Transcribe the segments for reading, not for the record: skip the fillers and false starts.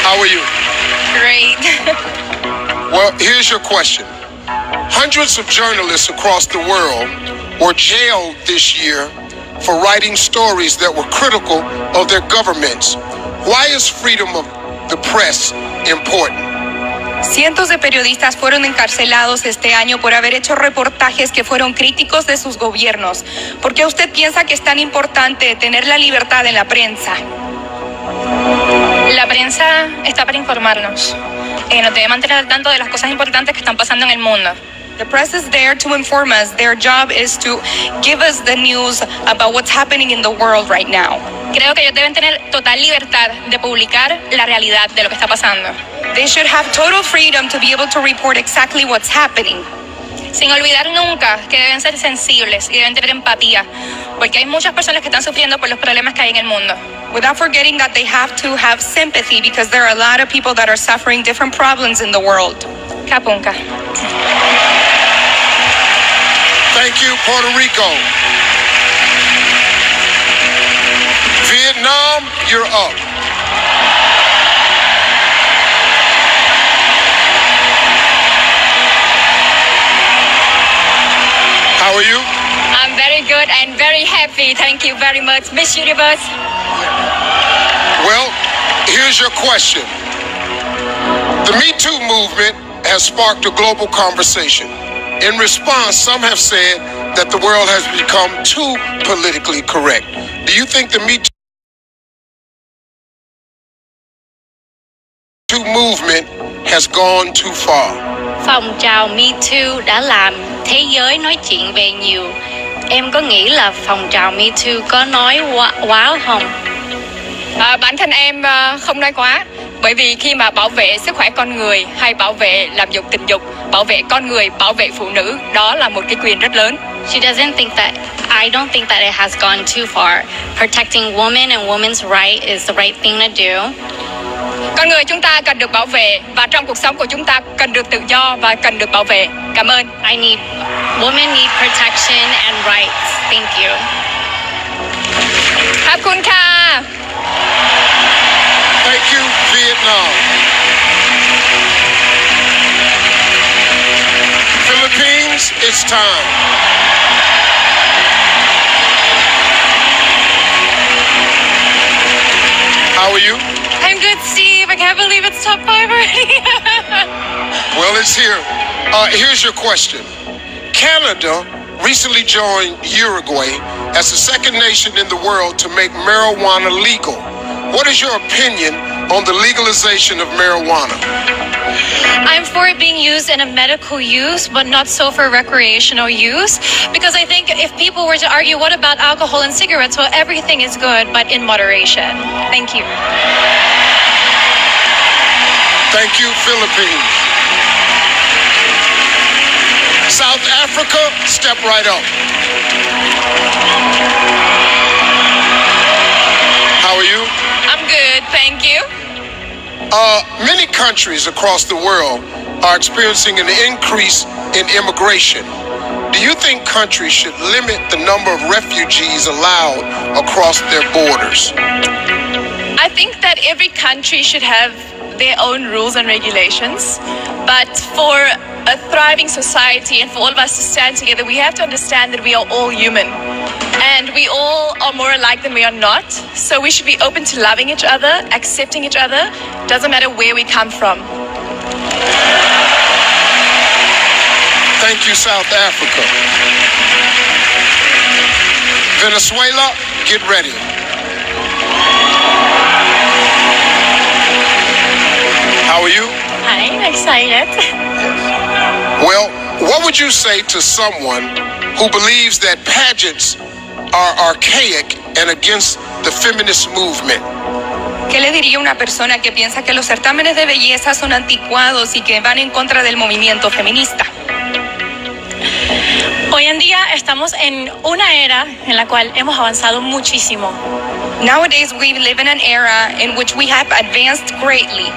How are you? Great. Well, here's your question. Hundreds of journalists across the world were jailed this year for writing stories that were critical of their governments. Why is freedom of the press important? Cientos de periodistas fueron encarcelados este año por haber hecho reportajes que fueron críticos de sus gobiernos. ¿Por qué usted piensa que es tan importante tener la libertad en la prensa? La prensa está para informarnos. Nos debe mantener al tanto de las cosas importantes que están pasando en el mundo. The press is there to inform us. Their job is to give us the news about what's happening in the world right now. Creo que ellos deben tener total libertad de publicar la realidad de lo que está pasando. They should have total freedom to be able to report exactly what's happening. Sin olvidar nunca que deben ser sensibles y deben tener empatía, porque hay muchas personas que están sufriendo por los problemas que hay en el mundo. Without forgetting that they have to have sympathy because there are a lot of people that are suffering different problems in the world. Kapunka. Thank you, Puerto Rico. Vietnam, you're up. How are you? I'm very good and very happy. Thank you very much, Miss Universe. Well, here's your question. The Me Too movement has sparked a global conversation. In response, some have said that the world has become too politically correct. Do you think the Me Too movement has gone too far? Phong trào Me Too đã làm thế giới nói chuyện về nhiều. Em có nghĩ là phong trào Me Too có nói quá không? Bản thân em không nói quá, bởi vì khi mà bảo vệ sức khỏe con người hay bảo vệ làm dục tình dục, bảo vệ con người, bảo vệ phụ nữ, đó là một cái quyền rất lớn. I don't think that it has gone too far. Protecting women and women's right is the right thing to do. Con người chúng ta cần được bảo vệ và trong cuộc sống của chúng ta cần được tự do và cần được bảo vệ. Cảm ơn. Women need protection and rights. Thank you. ขอบคุณค่ะ Thank you, Vietnam. Philippines, it's time. How are you? I'm good, Steve. I can't believe it's top 5 already. Well, it's here. Here's your question. Canada recently joined Uruguay as the second nation in the world to make marijuana legal. What is your opinion on the legalization of marijuana? I'm for it being used in a medical use, but not so for recreational use. Because I think if people were to argue, what about alcohol and cigarettes? Well, everything is good, but in moderation. Thank you. Thank you, Philippines. South Africa, step right up. How are you? I'm good, thank you. Many countries across the world are experiencing an increase in immigration. Do you think countries should limit the number of refugees allowed across their borders? I think that every country should have their own rules and regulations, but for a thriving society and for all of us to stand together, we have to understand that we are all human and we all are more alike than we are not. So we should be open to loving each other, accepting each other, doesn't matter where we come from. Thank you, South Africa. Venezuela, get ready. How are you? I'm excited. Well, what would you say to someone who believes that pageants are archaic and against the feminist movement? ¿Qué le diría a una persona que piensa que los certámenes de belleza son anticuados y que van en contra del movimiento feminista? Hoy en día estamos en una era en la cual hemos avanzado muchísimo. Nowadays we live in an era in which we have advanced greatly.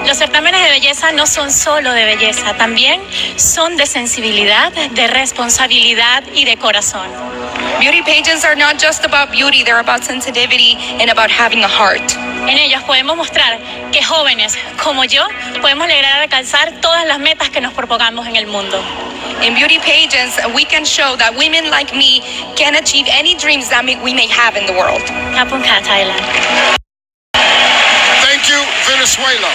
Los certámenes de belleza no son solo de belleza, también son de sensibilidad, de responsabilidad y de corazón. Beauty pageants are not just about beauty, they're about sensitivity and about having a heart. En ellos podemos mostrar que jóvenes como yo podemos lograr alcanzar todas las metas que nos propongamos en el mundo. In beauty pageants, we can show that women like me can achieve any dreams that we may have in the world. ขอบคุณค่ะ Thailand. Thank you, Venezuela.